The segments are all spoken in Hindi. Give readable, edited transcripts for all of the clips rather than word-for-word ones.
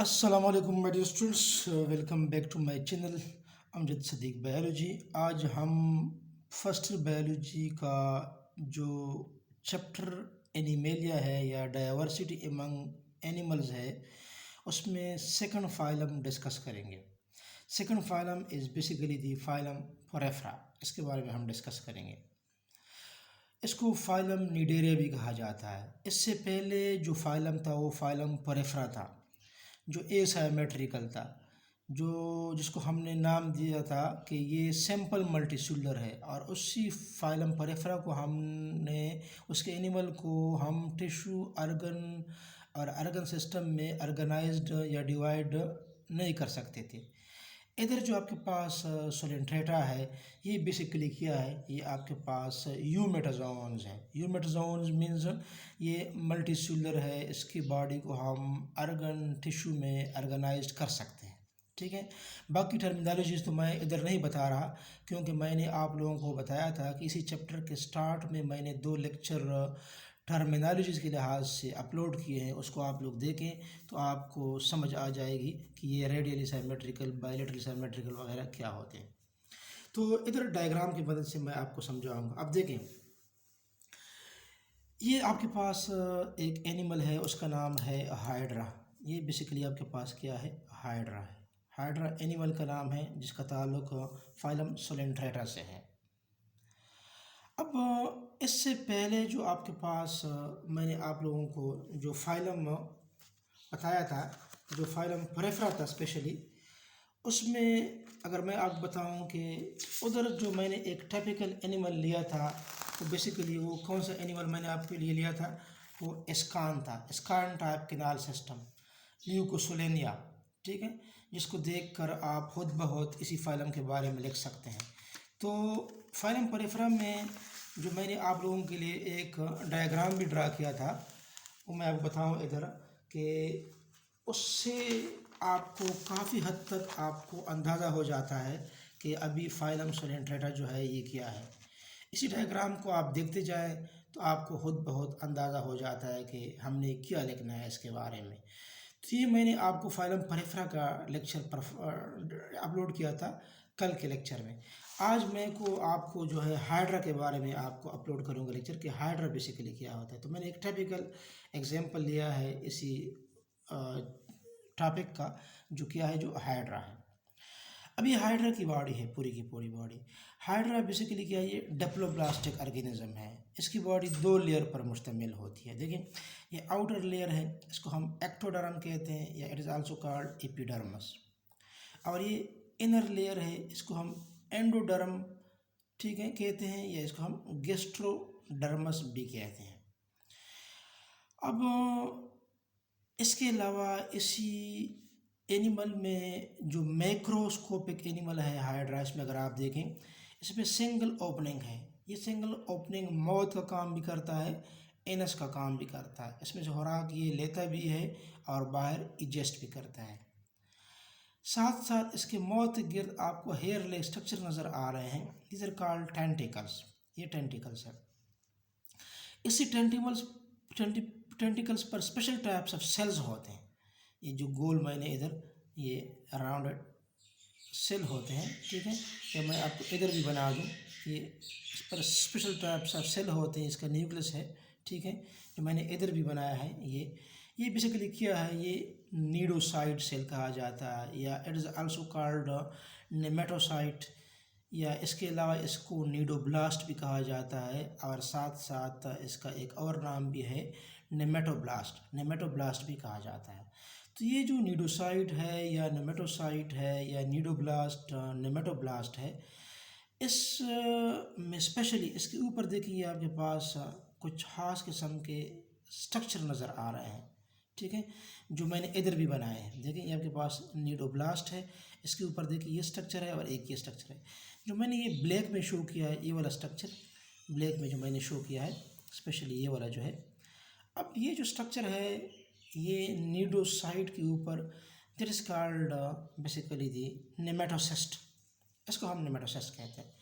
अस्सलाम वालेकुम my dear students, welcome back to my channel Amjad Sadiq biology. आज हम फर्स्ट बायोलॉजी का जो चैप्टर एनिमेलिया है या डाइवर्सिटी एमंग एनिमल्स है उसमें सेकंड फाइलम डिस्कस करेंगे। Second phylum is basically the phylum Porifera. इसके बारे में हम डिस्कस करेंगे। इसको फाइलम निडेरिया भी कहा जाता है। इससे पहले जो फाइलम था वो फाइलम पोरेफ्रा था, जो एसाइमेट्रिकल था, जो जिसको हमने नाम दिया था कि ये सिंपल मल्टीसेलुलर है। और उसी फाइलम पोरेफ्रा को हमने उसके एनिमल को हम टिश्यू अर्गन और अर्गन सिस्टम में ऑर्गेनाइज्ड या डिवाइड नहीं कर सकते थे। इधर जो आपके पास सोलेंट्रेटा है, ये बेसिकली क्या है, ये आपके पास यूमेटाजोन्स है। यूमेटाजोन्स मीन्स ये मल्टीसेलुलर है, इसकी बॉडी को हम अर्गन टिश्यू में ऑर्गेनाइज कर सकते हैं। ठीक है, बाकी टर्मिनोलॉजीज तो मैं इधर नहीं बता रहा, क्योंकि मैंने आप लोगों को बताया था कि इसी चैप्टर के स्टार्ट में मैंने 2 लेक्चर टर्मिनोलॉजीज़ के लिहाज से अपलोड किए हैं। उसको आप लोग देखें तो आपको समझ आ जाएगी कि ये रेडियली साइमेट्रिकल, बायलेटरली साइमेट्रिकल वगैरह क्या होते हैं। तो इधर डायग्राम की मदद से मैं आपको समझाऊंगा। अब देखें, ये आपके पास एक एनिमल है, उसका नाम है हाइड्रा। ये बेसिकली आपके पास क्या है, हाइड्रा है। हाइड्रा एनिमल का नाम है जिसका ताल्लुक फाइलम सोलेंट्रेटा से है। अब इससे पहले जो आपके पास मैंने आप लोगों को जो फाइलम बताया था, जो फाइलम पोरेफ्रा था स्पेशली, उसमें अगर मैं आपको बताऊं कि उधर जो मैंने एक टाइपिकल एनिमल लिया था, तो बेसिकली वो कौन सा एनिमल मैंने आपके लिए लिया था, वो एस्कान था। एस्कान टाइप केनाल सिस्टम, ल्यूकोसोलेनिया। ठीक है, जिसको देखकर आप खुद ब खुद इसी फाइलम के बारे में लिख सकते हैं। तो फाइलम पोरेफ्रा में जो मैंने आप लोगों के लिए एक डायग्राम भी ड्रा किया था, वो मैं आपको बताऊं इधर, कि उससे आपको काफ़ी हद तक आपको अंदाज़ा हो जाता है कि अभी फाइलम सोलेंट्रेटा जो है ये क्या है। इसी डायग्राम को आप देखते जाएं तो आपको खुद बहुत अंदाज़ा हो जाता है कि हमने क्या लिखना है इसके बारे में। तो ये मैंने आपको फाइलम पोरेफ्रा का लेक्चर पर अपलोड किया था कल के लेक्चर में। आज मैं को आपको जो है हाइड्रा के बारे में आपको अपलोड करूँगा लेक्चर, कि हाइड्रा बेसिकली क्या होता है। तो मैंने एक टाइपिकल एग्जांपल लिया है इसी टॉपिक का, जो क्या है, जो हाइड्रा है। अब ये हाइड्रा की बॉडी है, पूरी की पूरी बॉडी। हाइड्रा बेसिकली क्या है, ये डिप्लोब्लास्टिक ऑर्गेनिज्म है। इसकी बॉडी 2 लेयर पर मुश्तमिल होती है। देखिए, ये आउटर लेयर है, इसको हम एक्टोडर्म कहते हैं, या it is also called epidermis. और ये इनर लेयर है, इसको हम एंडोडर्म, ठीक है, कहते हैं, या इसको हम गेस्ट्रोडर्मस भी कहते हैं। अब इसके अलावा इसी एनिमल में जो मैक्रोस्कोपिक एनिमल है हाइड्रा, इसमें अगर आप देखें, इसमें सिंगल ओपनिंग है। ये सिंगल ओपनिंग माउथ का काम भी करता है, एनस का काम भी करता है। इसमें से खुराक ये लेता भी है और बाहर इजेस्ट भी करता है। साथ साथ इसके माउथ के गिर्द आपको हेयर ले स्ट्रक्चर नज़र आ रहे हैं, दीज आर कॉल्ड टेंटिकल्स। ये टेंटिकल्स है। इसी टेंटिकल्स पर स्पेशल टाइप्स ऑफ सेल्स होते हैं। ये जो गोल मैंने इधर ये राउंडेड सेल होते हैं, ठीक है, या मैं आपको इधर भी बना दूं, ये इस पर स्पेशल टाइप्स ऑफ सेल होते हैं। इसका न्यूक्लियस है, ठीक है, जो मैंने इधर भी बनाया है। ये बेसिकली क्या है, ये नीडोसाइट सेल कहा जाता है, या इट इज़ आल्सो कॉल्ड नेमेटोसाइट, या इसके अलावा इसको नीडोब्लास्ट भी कहा जाता है। और साथ साथ इसका एक और नाम भी है, नेमेटोब्लास्ट भी कहा जाता है। तो ये जो नीडोसाइट है या नेमेटोसाइट है या नीडोब्लास्ट नेमेटोब्लास्ट है, इस में स्पेशली इसके ऊपर देखिए आपके पास कुछ खास किस्म के स्ट्रक्चर नज़र आ रहे हैं, ठीक है, जो मैंने इधर भी बनाए हैं। देखिए, ये आपके पास नीडोब्लास्ट है, इसके ऊपर देखिए ये स्ट्रक्चर है और एक ये स्ट्रक्चर है। जो मैंने ये ब्लैक में शो किया है, ये वाला स्ट्रक्चर ब्लैक में जो मैंने शो किया है, स्पेशली ये वाला जो है। अब ये जो स्ट्रक्चर है, ये नीडोसाइट के ऊपर, that is called basically the nematocyst. इसको हम नेमेटोसिस्ट कहते हैं।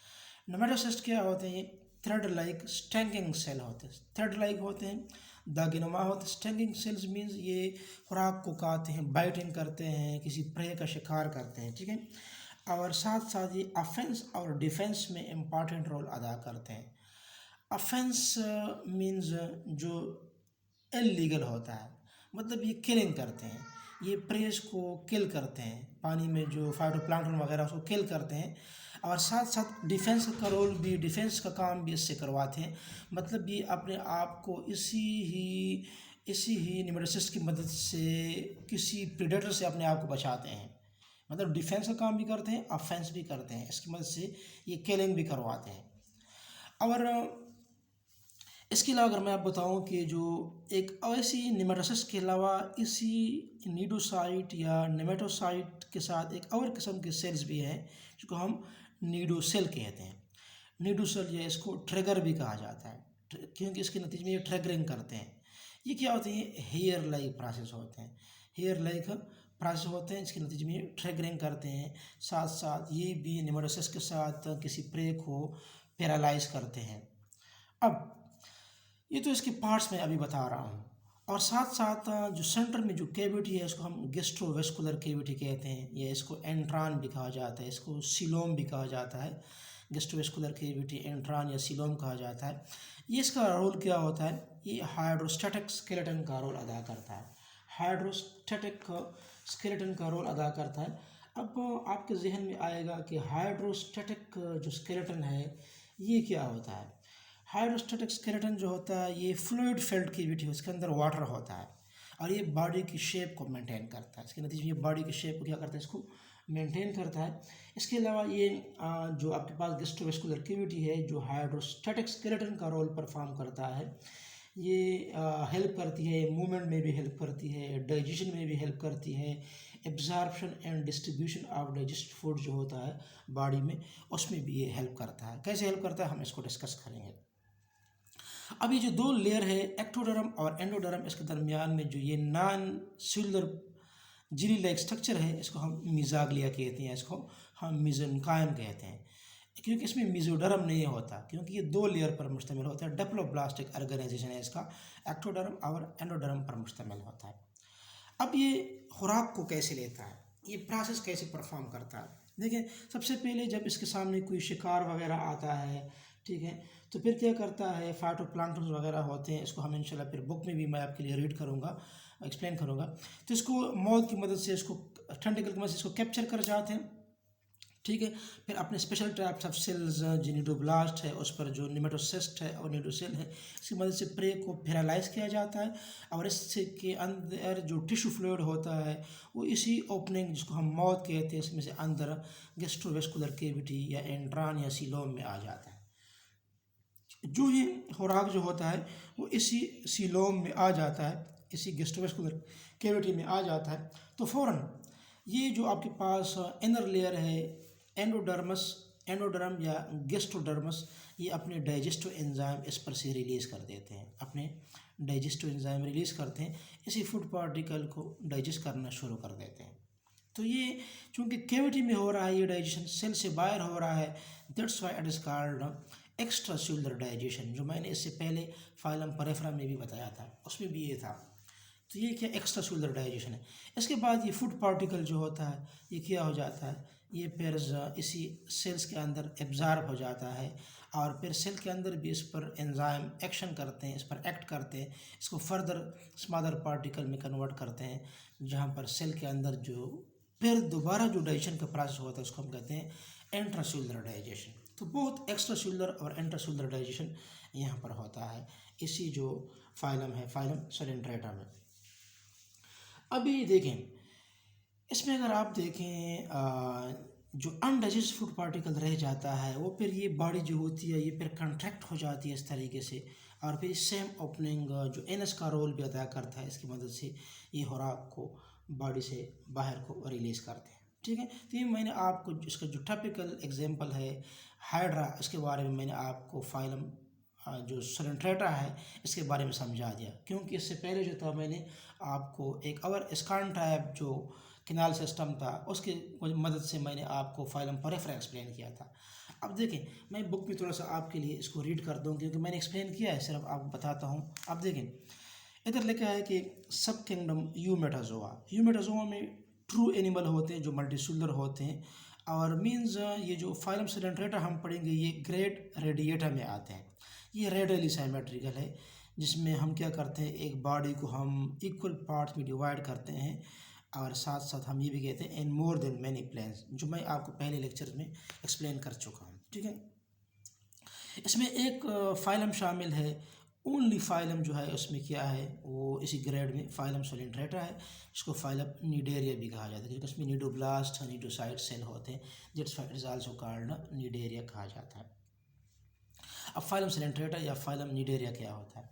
नेमेटोसिस्ट क्या होते हैं, ये थ्रेड लाइक स्टैंकिंग सेल होते हैं। थ्रेड लाइक होते हैं, दागिनुमा होते हैं। स्टिंगिंग सेल्स मीन्स ये खुराक को खाते हैं, बाइटिंग करते हैं, किसी प्रे का शिकार करते हैं, ठीक है। और साथ साथ ये ऑफेंस और डिफेंस में इम्पॉर्टेंट रोल अदा करते हैं। ऑफेंस मीन्स जो इलीगल होता है, मतलब ये किलिंग करते हैं, ये प्रेस को किल करते हैं, पानी में जो फाइटोप्लैंक्टन वगैरह उसको किल करते हैं। और साथ साथ डिफेंस का रोल भी, डिफेंस का काम भी इससे करवाते हैं। मतलब ये अपने आप को इसी ही निमेटोसिस्ट की मदद से किसी प्रेडेटर से अपने आप को बचाते हैं। मतलब डिफेंस का काम भी करते हैं, ऑफेंस भी करते हैं, इसकी मदद से ये किलिंग भी करवाते हैं। और इसके अलावा अगर मैं आप बताऊं कि जो एक ऐसी निमेटोसिस के अलावा इसी नीडोसाइट या नेमेटोसाइट के साथ एक और किस्म के सेल्स भी हैं जिसको हम नीडोसेल कहते हैं। नीडोसेल या इसको ट्रिगर भी कहा जाता है, क्योंकि इसके नतीजे में ये ट्रिगरिंग करते हैं। ये क्या होते हैं? हेयर लाइक प्रोसेस होते हैं, हेयर लाइक प्रोसेस होते हैं, इसके नतीजे में ट्रिगरिंग करते हैं। साथ साथ ये भी निमेटोसिस के साथ किसी प्रे को पैरालाइज करते हैं। अब ये तो इसके पार्ट्स में अभी बता रहा हूँ। और साथ साथ जो सेंटर में जो कैविटी है इसको हम गेस्ट्रोवेस्कुलर कैविटी कहते हैं, या इसको एंट्रान भी कहा जाता है, इसको सीलोम भी कहा जाता है। गेस्ट्रोवेस्कुलर कैविटी, एंट्रान या सीलोम कहा जाता है। ये इसका रोल क्या होता है? ये हाइड्रोस्टैटिक स्केलेटन का रोल अदा करता है, हाइड्रोस्टैटिक स्केलेटन का रोल अदा करता है। अब आपके जहन में आएगा कि हाइड्रोस्टैटिक जो स्केलेटन है ये क्या होता है। हाइड्रोस्टैटिक स्केलेटन जो होता है ये फ्लूइड फिल्ड कैविटी है, उसके अंदर वाटर होता है और ये बॉडी की शेप को मेंटेन करता है। इसके नतीजे में ये बॉडी की शेप को क्या करता है? इसको मेंटेन करता है। इसके अलावा ये जो आपके पास गेस्ट्रोवेस्कुलर कैविटी है जो हाइड्रोस्टैटिक स्केलेटन का रोल परफॉर्म करता है, ये हेल्प करती है, मूवमेंट में भी हेल्प करती है, डाइजेशन में भी हेल्प करती है, absorption and distribution of digest food जो होता है बॉडी में उसमें भी ये हेल्प करता है। कैसे हेल्प करता है हम इसको डिस्कस करेंगे। अब ये जो दो लेयर है एक्टोडर्म और एंडोडर्म, इसके दरमियान में जो ये नॉन सेलुलर जिली लाइक स्ट्रक्चर है इसको हम मिजाग्लिया कहते हैं, इसको हम मिजोनकाइम कहते हैं, क्योंकि इसमें मिजोडर्म नहीं होता, क्योंकि ये दो लेयर पर मुश्तमिल होता है। डिप्लोब्लास्टिक ऑर्गेनाइजेशन है इसका, एक्टोडर्म और एंडोडर्म पर मुश्तमिल होता है। अब ये खुराक को कैसे लेता है, ये प्रोसेस कैसे परफॉर्म करता है? देखिए, सबसे पहले जब इसके सामने कोई शिकार वगैरह आता है, ठीक है, तो फिर क्या करता है? फाइटोप्लैंक्टन वगैरह होते हैं, इसको हम इंशाल्लाह फिर बुक में भी मैं आपके लिए रीड करूँगा, एक्सप्लेन करूँगा। तो इसको मौत की मदद से, इसको टेंटिकल की मदद से इसको कैप्चर कर जाते हैं, ठीक है। फिर अपने स्पेशल टाइप्स ऑफ सेल्स जो नीडोब्लास्ट है उस पर जो निमेटोसिस्ट है और नीडोसेल है इसकी मदद से प्रे को पैरालाइज किया जाता है। और इससे के अंदर जो टिश्यू फ्लूइड होता है वो इसी ओपनिंग जिसको हम माउथ कहते हैं इसमें से अंदर गेस्ट्रोवेस्कुलर कैविटी या एंट्रान या सीलोम में आ जाता है। जो ये खुराक जो होता है वो इसी सीलोम में आ जाता है, इसी गेस्ट्रोवेस्कुलर कैविटी में आ जाता है। तो फ़ौरन ये जो आपके पास इनर लेयर है एंडोडर्म या गेस्ट्रोडर्मस, ये अपने डाइजेस्टिव एंजाइम इस पर से रिलीज़ कर देते हैं, अपने डाइजेस्टिव एंजाइम रिलीज़ करते हैं, इसी फूड पार्टिकल को डाइजेस्ट करना शुरू कर देते हैं। तो ये चूँकि कैविटी में हो रहा है, ये डाइजेशन सेल से बाहर हो रहा है, that's why it is called extra cellular digestion, जो मैंने इससे पहले फाइलम परेफरा में भी बताया था, उसमें भी ये था। तो ये क्या एक्स्ट्रा सेलुलर डाइजेशन है। इसके बाद ये फूड पार्टिकल जो होता है ये क्या हो जाता है? ये फिर इसी सेल्स के अंदर एब्जॉर्ब हो जाता है और फिर सेल के अंदर भी इस पर एंजाइम एक्शन करते हैं, इस पर एक्ट करते हैं, इसको फर्दर स्मॉलर पार्टिकल में कन्वर्ट करते हैं, जहाँ पर सेल के अंदर जो फिर दोबारा जो डाइजेशन का प्रोसेस होता है उसको हम कहते हैं इंट्रासेलुलर डाइजेशन। तो बहुत एक्स्ट्रा सेलुलर और इंट्रासेलुलर डाइजेशन यहाँ पर होता है इसी जो फाइलम है, फाइलम सोडेंट्रेटा में। अभी देखें, इसमें अगर आप देखें जो अनडाइजेस्ट फूड पार्टिकल रह जाता है वो फिर ये बॉडी जो होती है ये फिर कंट्रैक्ट हो जाती है इस तरीके से, और फिर सेम ओपनिंग जो एनस का रोल भी अदा करता है, इसकी मदद से ये खुराक को बॉडी से बाहर को रिलीज़ करते हैं, ठीक है। तो ये मैंने आपको इसका जो टिपिकल एग्जांपल है हाइड्रा, इसके बारे में मैंने आपको फाइलम जो सोडेंट्रेटा है इसके बारे में समझा दिया, क्योंकि इससे पहले जो था मैंने आपको एक और स्कान टाइप जो किनाल सिस्टम था उसकी मदद से मैंने आपको फाइलम परेफरा एक्सप्लेन किया था। अब देखें, मैं बुक में थोड़ा सा आपके लिए इसको रीड कर दूँ क्योंकि मैंने एक्सप्लेन किया है, सिर्फ आपको बताता हूँ। अब देखें, इधर लिखा है कि सब किंगडम यूमेटाजोआ में ट्रू एनिमल होते हैं जो मल्टीसेलुलर होते हैं, और मींस ये जो फाइलम सिलेंट्रेटा हम पढ़ेंगे ये ग्रेड रेडिएटा में आते हैं। ये रेडियली सिमेट्रिकल है, जिसमें हम क्या करते हैं, एक बॉडी को हम इक्वल पार्ट्स में डिवाइड करते हैं, और साथ साथ हम ये भी कहते हैं इन मोर देन मैनी प्लेन्स, जो मैं आपको पहले लेक्चर में एक्सप्लेन कर चुका हूँ। ठीक है, इसमें एक फाइलम शामिल है, ओनली फाइलम जो है उसमें क्या है, वो इसी ग्रेड में फाइलम सोलिंट्रेटा है, जिसको फाइलम निडेरिया भी कहा जाता है, क्योंकि उसमें निडोब्लास्ट निडोसाइट सेल होते हैं, that's why it is also called Cnidaria कहा जाता है। अब फाइलम सोलिंट्रेटा या फाइलम निडेरिया क्या होता है?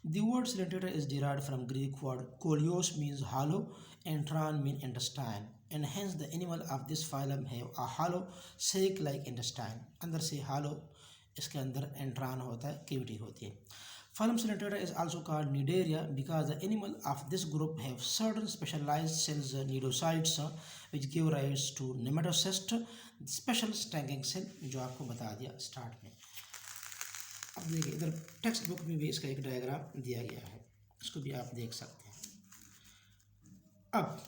The word Coelenterata is derived from Greek word kolios means hollow and tran mean intestine, and hence the animal of this phylum have a hollow sac-like intestine. अंदर से hollow, इसके अंदर entran होता है, cavity होती है। Phylum Coelenterata is also called Cnidaria because the animal of this group have certain specialized cells, cnidocytes, which give rise to nematocyst, special stinging cell, जो आपको बता दिया स्टार्ट में। अब देखिए इधर टेक्स्ट बुक में भी इसका एक डायग्राम दिया गया है, इसको भी आप देख सकते हैं। अब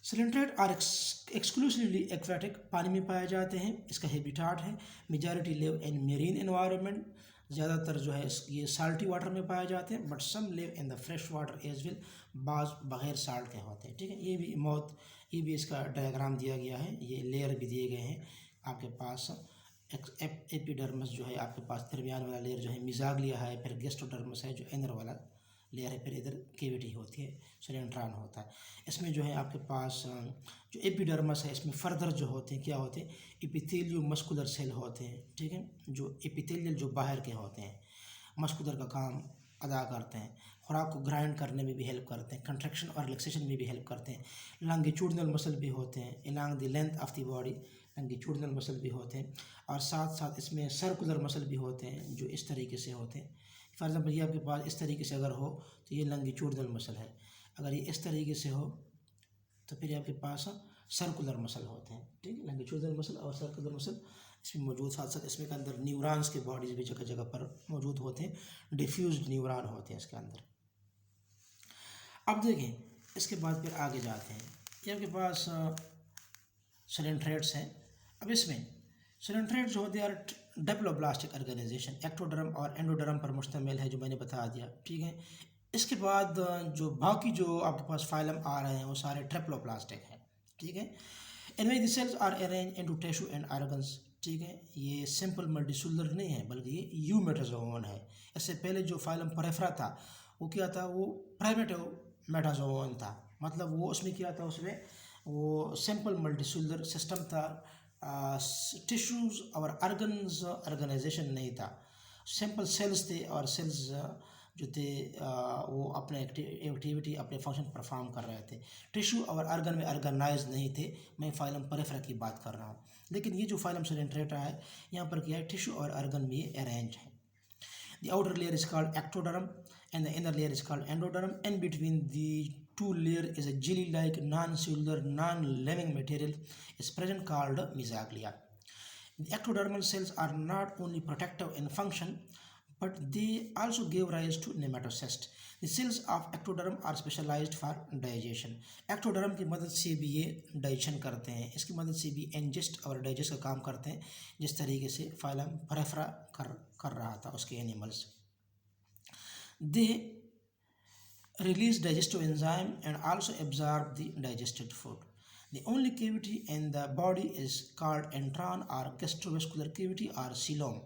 सिलेंट्रेट आर एक्सक्लूसिवली एक्वाटिक, पानी में पाए जाते हैं, इसका हैबिटाट है majority live in marine environment, ज़्यादातर जो है ये साल्टी वाटर में पाए जाते हैं, but some live in the fresh water as well, बाज बगैर साल्ट के होते हैं। ठीक है, ये भी मौत, ये भी इसका डायग्राम दिया गया है, ये लेयर भी दिए गए हैं आपके पास। एपिडर्मस जो है आपके पास दरमियान वाला लेयर जो है मिजाग्लिया है, फिर गेस्ट्रोडर्मस है जो इनर वाला लेयर है, फिर इधर केविटी होती है, सोलेंट्रान होता है। इसमें जो है आपके पास जो एपिडर्मस है, इसमें फर्दर जो होते हैं क्या होते हैं, एपिथेलियो मस्कुलर सेल होते हैं। ठीक है, जो एपिथेलियल जो बाहर के होते हैं, मस्कुलर का काम अदा करते हैं, खुराक को ग्राइंड करने में भी हेल्प करते हैं, कंट्रैक्शन और रिलैक्सेशन में भी हेल्प करते हैं। लॉन्गिट्यूडिनल मसल भी होते हैं, along the length of the body longitudinal muscle भी होते हैं, और साथ साथ इसमें सर्कुलर मसल भी होते हैं जो इस तरीके से होते हैं। फॉर एग्जाम्पल ये आपके पास इस तरीके से अगर हो तो ये लॉन्गिट्यूडिनल मसल है, अगर ये इस तरीके से हो तो फिर आपके पास सर्कुलर मसल होते हैं। ठीक है, लॉन्गिट्यूडिनल मसल और सर्कुलर मसल इसमें मौजूद, साथ साथ इसमें के अंदर न्यूरॉन्स के बॉडीज भी जगह जगह पर मौजूद होते हैं, डिफ्यूज्ड न्यूरॉन होते हैं इसके अंदर। अब देखें इसके बाद फिर आगे जाते हैं, ये आपके पास सिलेंट्रेट्स हैं। अब इसमें सिलेंट्रेट जो होते हैं डिप्लोब्लास्टिक ऑर्गेनाइजेशन, एक्टोडर्म और एंडोडर्म पर मुश्तमिल है, जो मैंने बता दिया। ठीक है, इसके बाद जो बाकी जो आपके पास फाइलम आ रहे हैं वो सारे ट्रिप्लोप्लास्टिक हैं। ठीक है, इनमें the cells are arrange into tissue and organs. ठीक है, ये सिंपल मल्टीसेलुलर नहीं है बल्कि ये यूमेटाजोन है। इससे पहले जो फाइलम पेरिफेरा था वो क्या था, वो प्राइमेटिव मेटाजोन था, मतलब वो उसमें क्या था, उसमें वो सिंपल मल्टीसेलुलर सिस्टम था, टिश्यूज़ और ऑर्गन्स ऑर्गेनाइजेशन नहीं था, सिंपल सेल्स थे, और सेल्स जो थे वो अपने एक्टिविटी अपने फंक्शन परफॉर्म कर रहे थे। टिश्यू और ऑर्गन में ऑर्गेनाइज नहीं थे, मैं फाइलम पेरिफेरा की बात कर रहा हूँ। लेकिन ये जो फाइलम सिलेंट्रेटा है यहाँ पर क्या है, टिश्यू और ऑर्गन में ये अरेंज है। The outer layer is called ectoderm and the inner layer is called endoderm. In between the two layers is a jelly-like non-cellular, non-living material is present called mesoglea. The ectodermal cells are not only protective in function, but they also give rise to nematocysts. The cells of ectoderm are specialized for digestion. ectoderm की मदद से भी ये डाइजेशन करते हैं, इसकी मदद से भी इंजेस्ट और डाइजेस्ट का काम करते हैं, जिस तरीके से फाइलम पेरिफेरा कर रहा था उसके animals. They release digestive enzyme and also absorb the digested food. The only cavity in the body is called entron or gastrovascular cavity or coelom,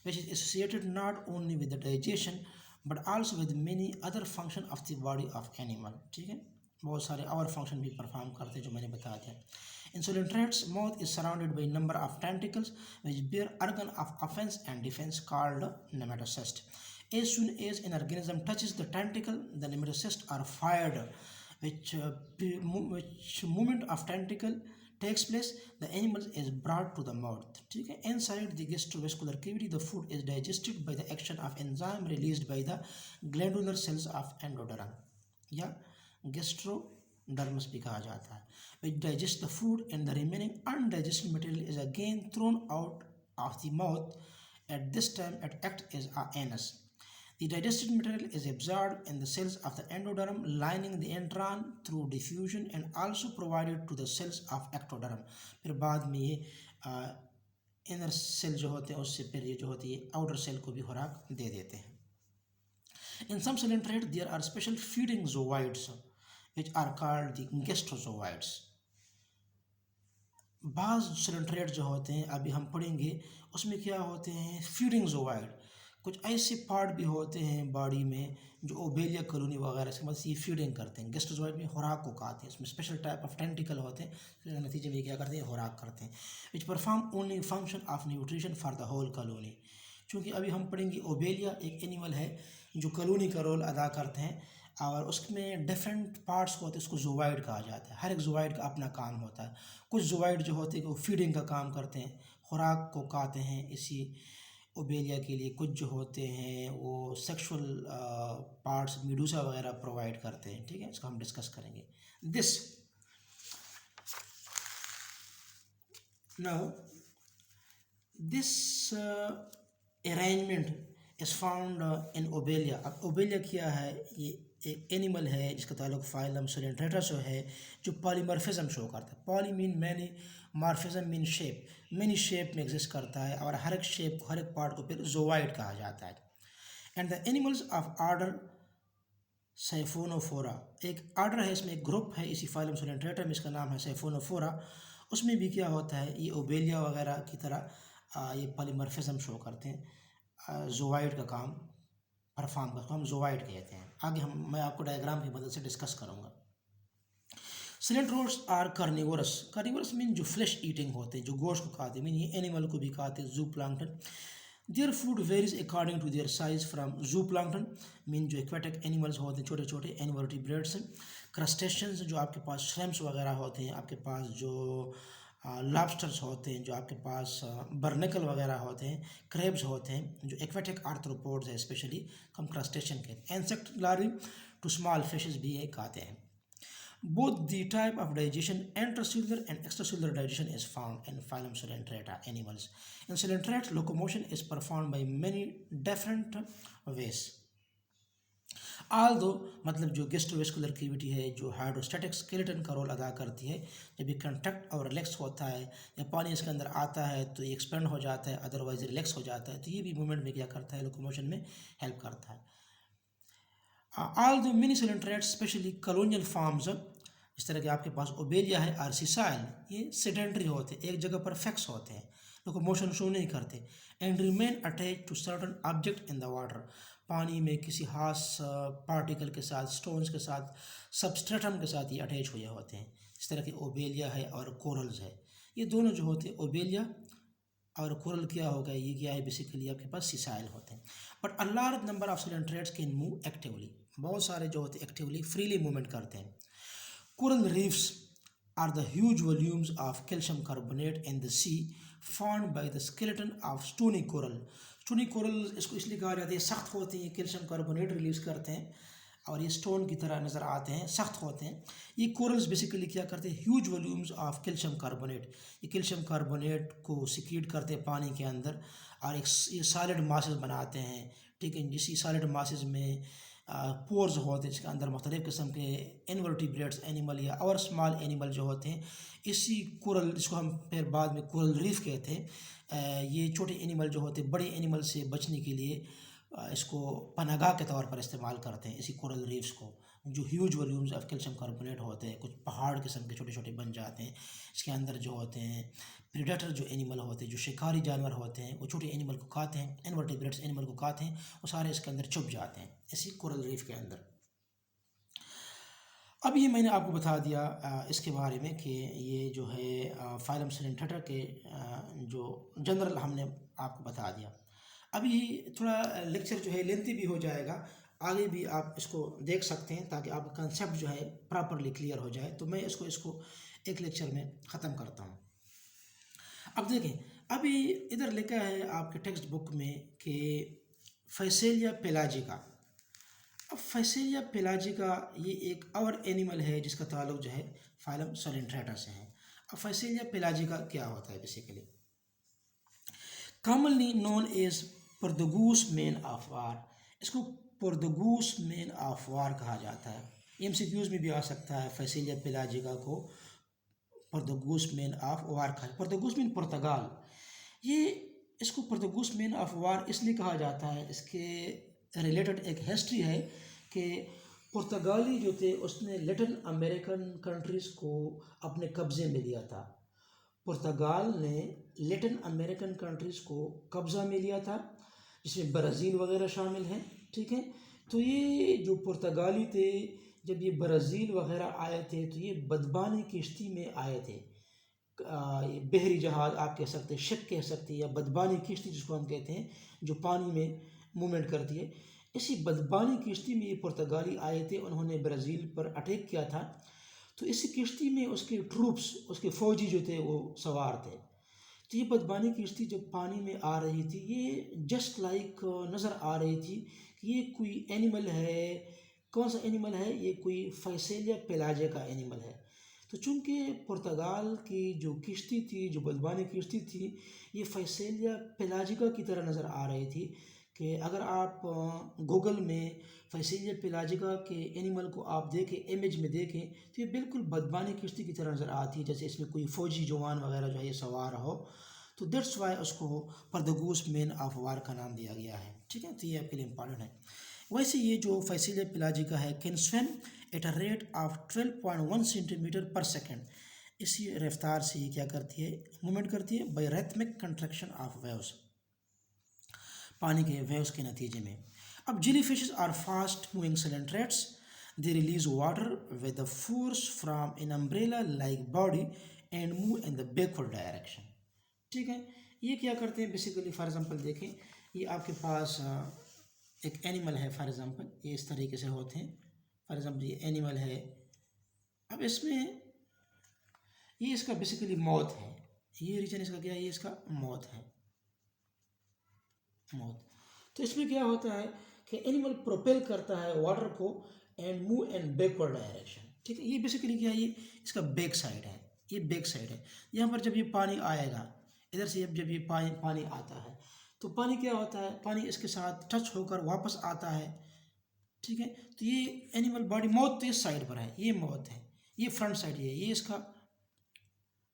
which is associated not only with the digestion but also with many other function of the body of animal. ठीक है, बहुत सारे और फंक्शन भी परफॉर्म करते हैं जो मैंने बताया था। In solentrates, mouth is surrounded by a number of tentacles which bear organ of offense and defense called nematocyst. As soon as an organism touches the tentacle, the nematocysts are fired, which movement of tentacle takes place, the animal is brought to the mouth. ठीक है, inside the gastrovascular cavity, the food is digested by the action of enzyme released by the glandular cells of endoderm या gastrodermis भी कहा जाता है, which digest the food, and the remaining undigested material is again thrown out of the mouth. At this time, it acts as a anus. The digested material is absorbed in the cells of the endoderm lining the intron through diffusion and also provided to the cells of ectoderm. फिर बाद में ये इनर सेल जो होते हैं उससे फिर ये जो होती है आउटर सेल को भी खुराक दे देते हैं. In some coelenterate there are special feeding zooids which are called the gastozooids. बाज़ coelenterate जो होते हैं अभी हम पढ़ेंगे उसमें क्या होते हैं फीडिंग जोवाइड. कुछ ऐसे पार्ट भी होते हैं बॉडी में जो ओबेलिया कॉलोनी वगैरह से मतलब ये फीडिंग करते हैं. गेस्टोजोइड में खुराक को खाते हैं. उसमें स्पेशल टाइप ऑफ टेंटिकल होते हैं तो नतीजे में क्या करते हैं खुराक करते हैं. Which perform only function of nutrition for the whole colony. चूँकि अभी हम पढ़ेंगे ओबेलिया एक एनिमल है जो कॉलोनी का रोल अदा करते हैं और उसमें डिफरेंट पार्ट्स होते हैं उसको जोवाइड कहा जाता है. हर एक जोवाइड का अपना काम होता है. कुछ जोवाइड जो होते हैं वो फीडिंग का काम करते हैं खुराक को खाते हैं इसी ओबेलिया के लिए. कुछ जो होते हैं वो सेक्सुअल पार्ट्स मीडूसा वगैरह प्रोवाइड करते हैं. ठीक है इसको हम डिस्कस करेंगे. This now this arrangement is found in Obelia. अब ओबेलिया क्या है ये एक एनिमल है जिसका ताल्लुक फाइलम सोलेंट्रेटा से है जो पॉलीमॉर्फिज्म शो करता है. Poly mean many, morphism mean shape. Many shape में एग्जिस्ट करता है और हर एक शेप को हर एक पार्ट को फिर जोवाइड कहा जाता है. And the animals of order Siphonophora. एक आर्डर है इसमें एक ग्रुप है इसी फाइलम सोलेंट्रेटा में इसका नाम है सैफोनोफोरा. उसमें भी क्या होता है ये ओबेलिया वगैरह की तरह ये पॉलीमॉर्फिज्म शो करते हैं. जोवाइड का काम परफॉर्म करते हैं हम जोवाइड कहते हैं. आगे मैं आपको डायग्राम की मदद से डिस्कस करूँगा. सिलेंट्रोड्स आर कार्निवोरस. कार्निवोरस मीन जो फ्लैश ईटिंग होते हैं जो गोश्त को खाते हैं मीन ये एनिमल को भी खाते हैं. Zooplankton. Their food varies according to their size from zooplankton mean जो एक्वेटिक एनिमल्स होते हैं छोटे छोटे इनवर्टिब्रेट्स. क्रस्टेशियंस जो आपके पास श्रिम्प्स वगैरह होते हैं, आपके पास जो लॉबस्टर्स होते हैं, जो आपके पास बर्निकल वगैरह होते हैं, क्रेब्स होते हैं जो एक्वेटिक आर्थ्रोपोड्स है स्पेशली हम क्रस्टेशियन के. Insect larvae to small fishes भी ये खाते हैं. Both the type of digestion, intracellular and extracellular digestion, is found in phylum Coelenterata animals. In Coelenterate, locomotion is performed by many different ways. Although मतलब जो गेस्ट्रोवेस्कुलर कैविटी है जो हाइड्रोस्टैटिक स्केलेटन का रोल अदा करती है, जब ये कंट्रैक्ट और रिलैक्स होता है या पानी इसके अंदर आता है तो ये एक्सपेंड हो जाता है, अदरवाइज रिलैक्स हो जाता है, तो ये भी मूवमेंट में क्या करता है लोकोमोशन में हेल्प करता है. Although many coelentrates specially colonial forms इस तरह के आपके पास ओबेलिया है आर्सिसाइल ये सेडेंटरी होते हैं, एक जगह पर फिक्स होते हैं, लोकोमोशन शो नहीं करते. And remain attach to certain object in the water. पानी में किसी खास पार्टिकल के साथ, स्टोन्स के साथ, सबस्ट्रेटम के साथ ये अटैच हुए होते हैं. इस तरह के ओबेलिया है और कोरल्स है. ये दोनों जो होते हैं ओबेलिया और कोरल क्या होगा ये क्या है बेसिकली आपके पास सिसाइल होते हैं. But a large number of coelentrates can move actively. बहुत सारे जो होते हैं एक्टिवली फ्रीली मूवमेंट करते हैं. Coral reefs are the huge volumes of calcium carbonate in the sea formed by the skeleton of stony coral. Stony coral इसको इसलिए कहा जाता है सख्त होते हैं, कैल्शियम कार्बोनेट रिलीज करते हैं और ये स्टोन की तरह नज़र आते हैं, सख्त होते हैं. ये कोरल्स बेसिकली क्या करते हैं huge volumes of calcium carbonate. ये कैल्शियम कार्बोनेट को सिक्रीट करते हैं पानी के अंदर और एक ये सॉलिड मासेस बनाते हैं. ठीक है इसी सॉलिड मासेस में पोर्स होते हैं जिसके अंदर मुख्तलिफ़ किस्म के इनवर्टिब्रेट्स एनिमल या और स्मॉल एनिमल जो होते हैं. इसी कोरल जिसको हम फिर बाद में कोरल रीफ कहते हैं, ये छोटे एनिमल जो होते हैं बड़े एनिमल से बचने के लिए इसको पनागाह के तौर पर इस्तेमाल करते हैं. इसी कोरल रीफ्स को जो huge volumes of calcium carbonate होते हैं कुछ पहाड़ किस्म के छोटे छोटे बन जाते हैं. इसके अंदर जो होते हैं प्रीडेटर जो एनिमल होते हैं जो शिकारी जानवर होते हैं वो छोटे एनिमल को खाते हैं, इनवर्टिब्रेट्स एनिमल को खाते हैं, वो सारे इसके अंदर छुप जाते हैं इसी कोरल रीफ के अंदर. अब ये मैंने आपको बता दिया इसके बारे में कि ये जो है फाइलम Coelenterata के जो जनरल हमने आपको बता दिया. अभी थोड़ा लेक्चर जो है लेंथी भी हो जाएगा, आगे भी आप इसको देख सकते हैं ताकि आपका कंसेप्ट जो है प्रॉपरली क्लियर हो जाए. तो मैं इसको एक लेक्चर में ख़त्म करता हूँ. अब देखें अभी इधर लिखा है आपके टेक्स्ट बुक में कि फैसेलिया पेलाजिका. अब फैसेलिया पेलाजिका ये एक और एनिमल है जिसका ताल्लुक जो है फाइलम Coelenterata से है. अब फैसेलिया पेलाजिका क्या होता है basically commonly known as Portuguese man of war. इसको पुर्तगूस मैन ऑफ वार कहा जाता है। एमसीक्यूज में भी आ सकता है, फैसिलिया पेलाजिका को पुर्तगूस मैन ऑफ वार कहा। पुर्तगूस मैन पुर्तगाल, ये इसको पुर्तगूस मैन ऑफ वार इसलिए कहा जाता है, इसके रिलेटेड एक हिस्ट्री है कि पुर्तगाली जो थे उसने लैटिन अमेरिकन कंट्रीज़ को अपने कब्ज़े में लिया था। पुर्तगाल ने लैटिन अमेरिकन कंट्रीज़ को कब्ज़ा में लिया था, जिसमें ब्राज़ील वगैरह शामिल हैं, ठीक है। तो ये जो पुर्तगाली थे, जब ये ब्राज़ील वगैरह आए थे तो ये बदबानी किश्ती में आए थे। ये बहरी जहाज़ आप कह सकते हैं, शिप कह सकते हैं, या बदबानी किश्ती जिसको हम कहते हैं, जो पानी में मूवमेंट करती है। इसी बदबानी किश्ती में ये पुर्तगाली आए थे, उन्होंने ब्राज़ील पर अटैक किया था। तो इसी किश्ती में उसके ट्रूप्स, उसके फ़ौजी जो थे वो सवार थे। तो ये बदबानी किश्ती जब पानी में आ रही थी, ये जस्ट लाइक नज़र आ रही थी कि ये कोई एनिमल है। कौन सा एनिमल है? ये कोई फैसेलिया पेलाजिका का एनिमल है। तो चूँकि पुर्तगाल की जो किश्ती थी, जो बदबानी किश्ती थी, ये फैसेलिया पेलाजिका की तरह नज़र आ रही थी कि अगर आप गूगल में फैसेलिया पेलाजिका के एनिमल को आप देखें, इमेज में देखें, तो ये बिल्कुल बदबानी किश्ती की तरह नज़र आती है, जैसे इसमें कोई फ़ौजी जवान वगैरह जो है ये सवार हो। तो दैट्स वाई उसको पुर्तगूस मैन ऑफ वार का नाम दिया गया है, ठीक है। तो ये आपके लिए इम्पॉर्टेंट है। वैसे ये जो फैसिलिया पेलाजिका है can swim at a rate of 12.1 centimetre पर सेकेंड। इसी रफ्तार से ये क्या करती है? मूवमेंट करती है by rhythmic contraction of waves, पानी के वेव्स के नतीजे में। अब jelly fishes are fast moving coelenterates, they release water with the force from an umbrella like body and move in the backward direction, ठीक है। ये क्या करते हैं बेसिकली? फॉर एग्जांपल देखें, ये आपके पास एक एनिमल है, फॉर एग्जांपल ये इस तरीके से होते हैं। फॉर एग्जांपल ये एनिमल है, अब इसमें ये इसका बेसिकली मौत है, ये रीजन इसका क्या है? ये इसका मौत है, मौत। तो इसमें क्या होता है कि एनिमल प्रोपेल करता है वाटर को and move and backward direction, ठीक है। ये बेसिकली क्या है? ये इसका बैक साइड है, ये बैक साइड है। यहाँ पर जब ये पानी आएगा इधर से, जब ये पानी आता है तो पानी क्या होता है? पानी इसके साथ टच होकर वापस आता है, ठीक है। तो ये एनिमल बॉडी, मौत तो इस साइड पर है, ये मौत है, ये फ्रंट साइड है, ये इसका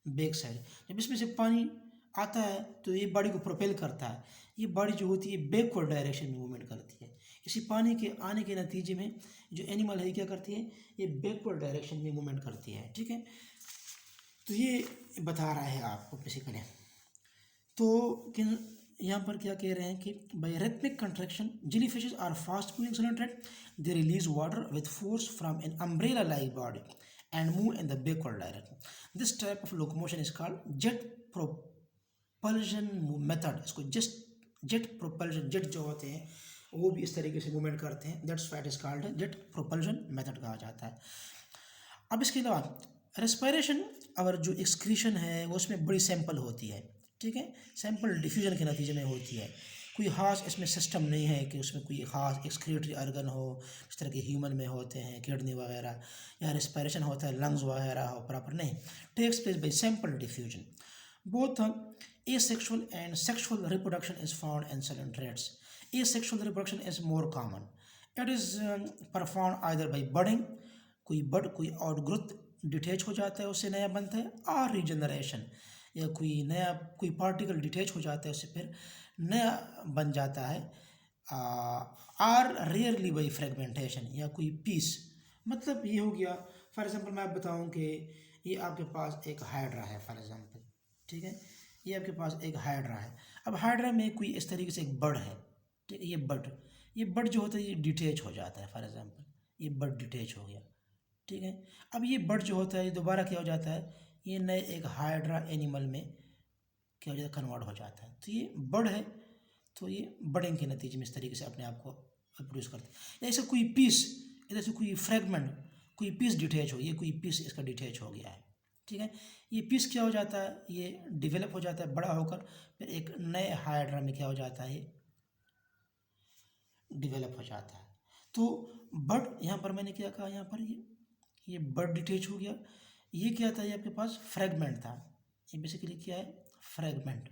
बैक साइड। जब इसमें से पानी आता है तो ये बॉडी को प्रोपेल करता है, ये बॉडी जो होती है बैकवर्ड डायरेक्शन में मूवमेंट करती है। इसी पानी के आने के नतीजे में जो एनिमल है क्या करती है? ये बैकवर्ड डायरेक्शन में मूवमेंट करती है, ठीक है। तो ये बता रहा है आपको बेसिकली। तो यहाँ पर क्या कह रहे हैं कि by rhythmic contraction jelly fishes are fast moving coelenterate, they release water with force from an umbrella like body and move in the backward direction. This type of locomotion is called jet propulsion method. इसको जेट प्रोपल्शन, जेट जो होते हैं वो भी इस तरीके से मूवमेंट करते हैं, that's what is called jet propulsion method कहा जाता है। अब इसके अलावा रेस्पिरेशन और जो एक्सक्रीशन है वो उसमें बड़ी सैंपल होती है, ठीक है। सैंपल डिफ्यूजन के नतीजे में होती है। कोई ख़ास इसमें सिस्टम नहीं है कि उसमें कोई ख़ास एक्सक्रीटरी ऑर्गन हो, इस तरह के ह्यूमन में होते हैं किडनी वगैरह, या रेस्पिरेशन होता है लंग्स वगैरह हो, प्रॉपर नहीं। Takes place by sample diffusion. Both asexual and sexual reproduction is found in coelentrates. Asexual reproduction is more common. It is performed either by budding, कोई बड, कोई आउटग्रोथ डिटेच हो जाता है उससे नया बनता है, और रीजनरेशन, या कोई नया कोई पार्टिकल डिटेच हो जाता है उससे फिर नया बन जाता है, आर रेयरली बाई फ्रेगमेंटेशन, या कोई पीस। मतलब ये हो गया, फॉर एग्जांपल मैं आप बताऊं कि ये आपके पास एक हाइड्रा है फॉर एग्जांपल, ठीक है। ये आपके पास एक हाइड्रा है। अब हाइड्रा में कोई इस तरीके से एक बड है, ठीक है। ये बड जो होता है ये डिटेच हो जाता है, फॉर एग्जांपल ये बड डिटेच हो गया, ठीक है। अब ये बड जो होता है ये दोबारा क्या हो जाता है? ये नए एक हाइड्रा एनिमल में क्या हो जाता है? कन्वर्ट हो जाता है। तो ये बड है, तो ये बडिंग के नतीजे में इस तरीके से अपने आप को प्रोड्यूस करते हैं। ऐसा कोई पीस, इधर से कोई फ्रेगमेंट, कोई पीस डिटेच हो, ये कोई पीस इसका डिटेच हो गया है, ठीक है। ये पीस क्या हो जाता है? ये डिवेलप हो जाता है बड़ा होकर, फिर एक नए हाइड्रा में क्या हो जाता है? ये डिवेलप हो जाता है। तो बड, यहाँ पर मैंने क्या कहा? यहाँ पर ये बड डिटेच हो गया। ये क्या था? ये आपके पास फ्रेगमेंट था। ये बेसिकली क्या है? फ्रेगमेंट।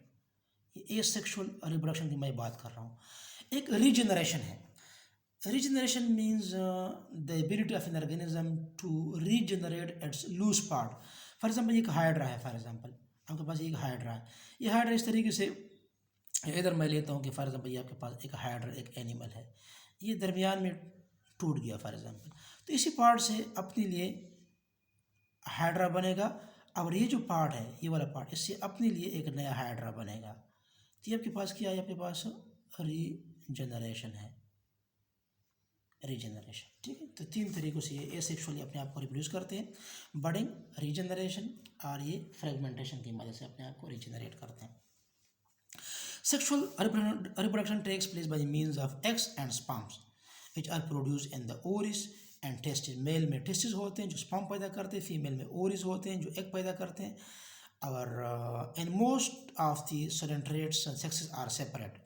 ये एसेक्सुअल रिप्रोडक्शन की मैं बात कर रहा हूँ। एक रीजनरेशन है। Regeneration means the ability of an organism to regenerate its loose part. For example एक हाइड्रा है, फॉर एग्जाम्पल आपके पास एक हाइड्रा है, ये हाइड्रा इस तरीके से, इधर मैं लेता हूँ कि फॉर एग्जाम्पल ये आपके पास एक हाइड्रा एक एनिमल है, ये दरमियान में टूट गया फॉर एग्जाम्पल, तो इसी पार्ट से अपने लिए हाइड्रा बनेगा, और ये जो पार्ट है ये वाला पार्ट, इससे अपने लिए एक नया हाइड्रा बनेगा। तो ये आपके पास क्या है, आपके पास रीजनरेशन है, रीजनरेशन, ठीक है। तो तीन तरीक़ों से ये एसेक्सुअली अपने आप को रिप्रोड्यूस करते हैं, बडिंग, रीजनरेशन और ये फ्रेगमेंटेशन की मदद से अपने आप को रीजनरेट करते हैं। Sexual reproduction takes place by means of eggs and sperms, which are produced in the ovaries and testes. Male में टेस्टिस होते हैं जो स्पर्म पैदा करते हैं, फीमेल में ओवरीज होते हैं जो एग पैदा करते हैं, और in most of the coelenterates sexes are separate.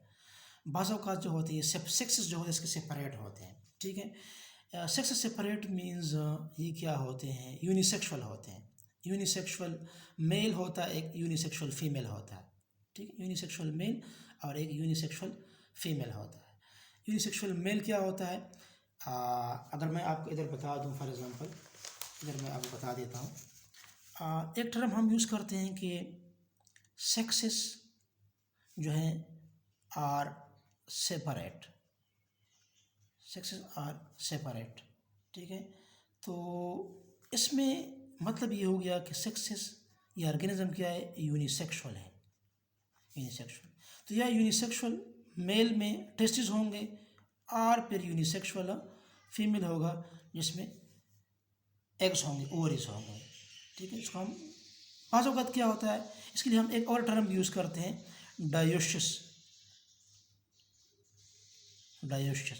बाज़ औक़ात जो होते हैं सेक्सेस जो होते हैं इसके सेपरेट होते हैं, ठीक है। सेक्सेस सेपरेट मीन्स ये क्या होते हैं, यूनिसेक्सुअल होते हैं। यूनिसेक्सुअल मेल होता है, एक यूनिसेक्सुअल फीमेल होता है, ठीक है। यूनिसेक्सुअल मेल और एक यूनिसेक्सुअल फीमेल होता है। यूनिसेक्सुअल मेल क्या होता है, अगर मैं आपको इधर बता दूं, फॉर एग्जांपल इधर मैं आपको बता देता हूँ, एक टर्म हम यूज़ करते हैं कि सेक्सेस जो हैं are separate, sexes are separate, ठीक है। तो इसमें मतलब ये हो गया कि सेक्सेस या ऑर्गेनिज्म क्या है, यूनिसेक्सुअल है, यूनिसेक्सुअल। तो यह यूनिसेक्सुअल मेल में टेस्टिस होंगे और फिर यूनिसेक्सुअल फीमेल होगा जिसमें एग्स होंगे, ओवरीज होंगे, ठीक है। इसको हम बाज़ औक़ात क्या होता है, इसके लिए हम एक और टर्म यूज़ करते हैं, डायोसिस। डायोसिस,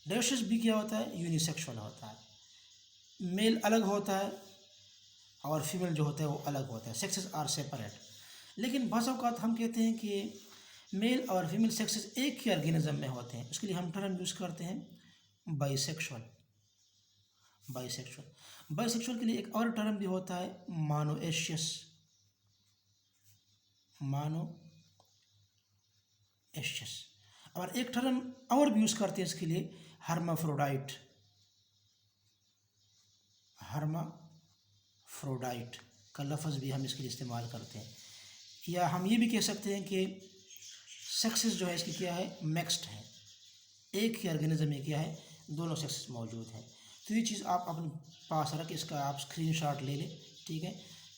डायोसिस भी क्या होता है, यूनिसेक्सुअल होता है, मेल अलग होता है और फीमेल जो होता है वो अलग होता है, सेक्सेस आर सेपरेट। लेकिन बाज़ औक़ात हम कहते हैं कि मेल और फीमेल सेक्सेस एक ही ऑर्गेनिज्म में होते हैं, उसके लिए हम टर्म यूज़ करते हैं बाइसेक्सुअल। बाइसेक्सुअल, बाइसेक्सुअल के लिए एक और टर्म भी होता है, मोनोएशियस। मोनोएशियस, और एक टर्म और भी यूज़ करते हैं इसके लिए, हर्माफ्रोडाइट। हर्माफ्रोडाइट का लफ्ज़ भी हम इसके लिए इस्तेमाल करते हैं। या हम ये भी कह सकते हैं कि सेक्सेस जो है इसकी क्या है, मिक्स्ड है, एक ही ऑर्गेनिज्म में क्या है, दोनों सेक्सेस मौजूद है। तो ये चीज़ आप अपने पास रख, इसका आप स्क्रीनशॉट ले लें, ठीक है,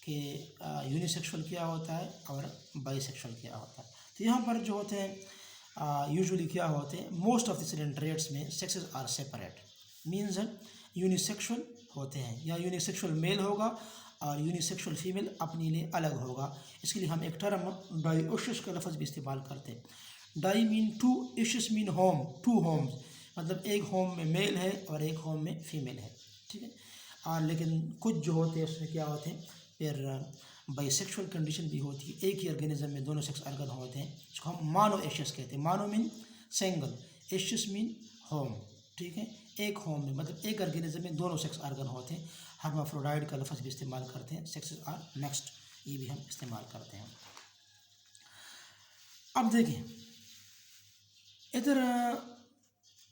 कि यूनिसेक्सुअल क्या होता है और बाइसेक्सुअल क्या होता है। तो यहाँ पर जो होते हैं यूजुअली क्या होते हैं, मोस्ट ऑफ द सेडेंट्रेट्स में sexes are separate, means unisexual होते हैं, या यूनिसेक्सुअल मेल होगा और यूनिसेक्सुअल फीमेल अपने लिए अलग होगा। इसके लिए हम एक टर्म डायोसिस का लफ्ज़ भी इस्तेमाल करते हैं। डाई मीन टू, इशिस मीन होम, टू होम्स, मतलब एक होम में मेल है और एक होम में फीमेल है, ठीक है। और लेकिन कुछ जो होते हैं उसमें क्या होते हैं, फिर बाइसेक्सुअल कंडीशन भी होती है, एक ही ऑर्गेनिज्म में दोनों सेक्स ऑर्गन होते हैं, इसको हम मोनोएशियस कहते हैं। Mono mean single, Asia's mean home, ठीक है। एक होम में मतलब एक ऑर्गेनिज्म में दोनों सेक्स ऑर्गन होते हैं। हर्माफ्रोडाइट का लफ्ज़ भी इस्तेमाल करते हैं, सेक्सेस आर मिक्स्ड, ये भी हम इस्तेमाल करते हैं। अब देखें इधर,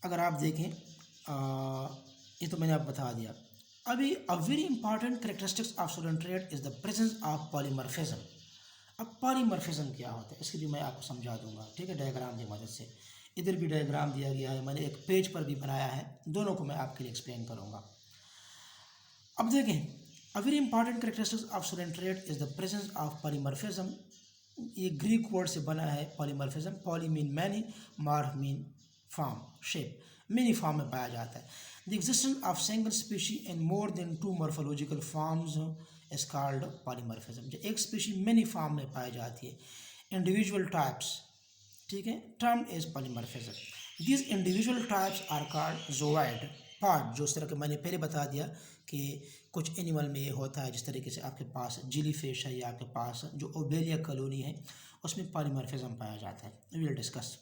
अगर आप देखें ये तो मैंने आप बता दिया। अभी a very important characteristics of coelenterates is the presence of polymorphism. अब पॉलीमॉर्फिज्म क्या होता है इसकी भी मैं आपको समझा दूंगा, ठीक है, डायग्राम की मदद से। इधर भी डायग्राम दिया गया है, मैंने एक पेज पर भी बनाया है, दोनों को मैं आपके लिए एक्सप्लेन करूँगा। अब देखें, a very important characteristics of coelenterates is the presence of polymorphism. ये ग्रीक वर्ड से बना है polymorphism, poly mean many, morph mean form, shape, many form में पाया जाता है। The existence of single species in more than two morphological forms is called polymorphism. जो एक स्पीशी मिनी फॉर्म में पाई जाती है, इंडिविजुअल टाइप्स, ठीक है, term is polymorphism. These individual types are called zooid part. जो इस तरह के मैंने पहले बता दिया कि कुछ एनिमल में ये होता है, जिस तरीके से आपके पास जेली फिश है या आपके पास जो ओबेलिया कॉलोनी है उसमें पॉलीमॉर्फिज्म पाया जाता है। We will discuss